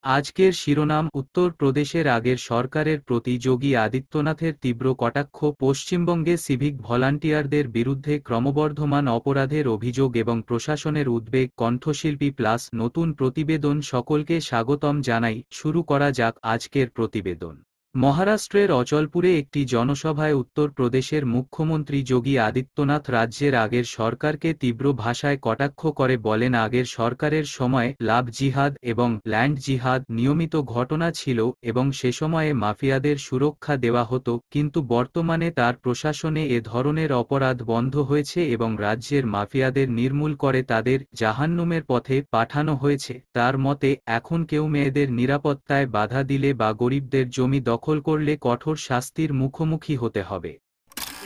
আজকের শিরোনাম উত্তর প্রদেশের আগের সরকারের প্রতি যোগী আদিত্যনাথের তীব্র কটাক্ষ, পশ্চিমবঙ্গে সিভিক ভলান্টিয়ারদের বিরুদ্ধে ক্রমবর্ধমান অপরাধের অভিযোগ এবং প্রশাসনের উদ্বেগ। কণ্ঠশিল্পী প্লাস নতুন প্রতিবেদন। সকলকে স্বাগতম জানাই। শুরু করা যাক আজকের প্রতিবেদন। মহারাষ্ট্রের অচলপুরে একটি জনসভায় উত্তরপ্রদেশের মুখ্যমন্ত্রী যোগী আদিত্যনাথ রাজ্যের আগের সরকারকে তীব্র ভাষায় কটাক্ষ করে বলেন, আগের সরকারের সময় লাভ জিহাদ এবং ল্যান্ড জিহাদ নিয়মিত ঘটনা ছিল এবং সে সময়ে মাফিয়াদের সুরক্ষা দেওয়া হতো, কিন্তু বর্তমানে তার প্রশাসনে এ ধরনের অপরাধ বন্ধ হয়েছে এবং রাজ্যের মাফিয়াদের নির্মূল করে তাদের জাহান্নুমের পথে পাঠানো হয়েছে। তার মতে, এখন কেউ মেয়েদের নিরাপত্তায় বাধা দিলে বা গরিবদের জমি দখল করলে কঠোর শাস্তির মুখোমুখি হতে হবে।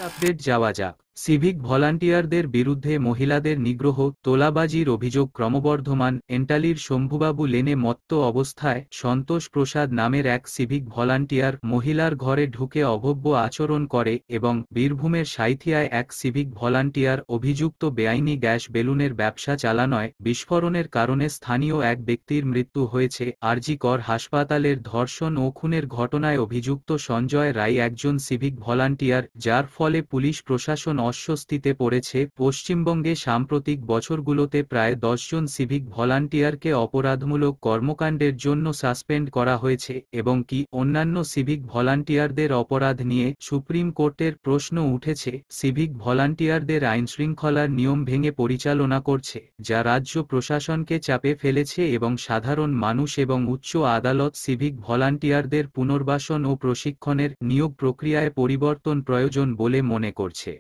আপডেট যাওয়া যাক। সিভিক ভলান্টিয়ারদের বিরুদ্ধে মহিলাদের নিগ্রহ, তোলাবাজির অভিযোগ ক্রমবর্ধমান। এন্টালির শম্ভুবাবু লেনে মত্ত অবস্থায় সন্তোষ প্রসাদ নামের এক সিভিক ভলান্টিয়ার মহিলার ঘরে ঢুকে অভব্য আচরণ করে এবং বীরভূমের সাঁইথিয়ায় এক সিভিক ভলান্টিয়ার অভিযুক্ত বেআইনি গ্যাস বেলুনের ব্যবসা চালানোয় বিস্ফোরণের কারণে স্থানীয় এক ব্যক্তির মৃত্যু হয়েছে। আরজিকর হাসপাতালের ধর্ষণ ও খুনের ঘটনায় অভিযুক্ত সঞ্জয় রায় একজন সিভিক ভলান্টিয়ার, যার ফলে পুলিশ প্রশাসন অস্বস্তিতে পড়েছে। পশ্চিমবঙ্গে সাম্প্রতিক বছরগুলোতে প্রায় 10 জন সিভিক ভলান্টিয়ারকে অপরাধমূলক কর্মকাণ্ডের জন্য সাসপেন্ড করা হয়েছে এবং কি অন্যান্য সিভিক ভলান্টিয়ারদের অপরাধ নিয়ে সুপ্রিম কোর্টের প্রশ্ন উঠেছে। সিভিক ভলান্টিয়ারদের আইনশৃঙ্খলার নিয়ম ভেঙে পরিচালনা করছে, যা রাজ্য প্রশাসনকে চাপে ফেলেছে এবং সাধারণ মানুষ এবং উচ্চ আদালত সিভিক ভলান্টিয়ারদের পুনর্বাসন ও প্রশিক্ষণের নিয়োগ প্রক্রিয়ায় পরিবর্তন প্রয়োজন বলে মনে করছে।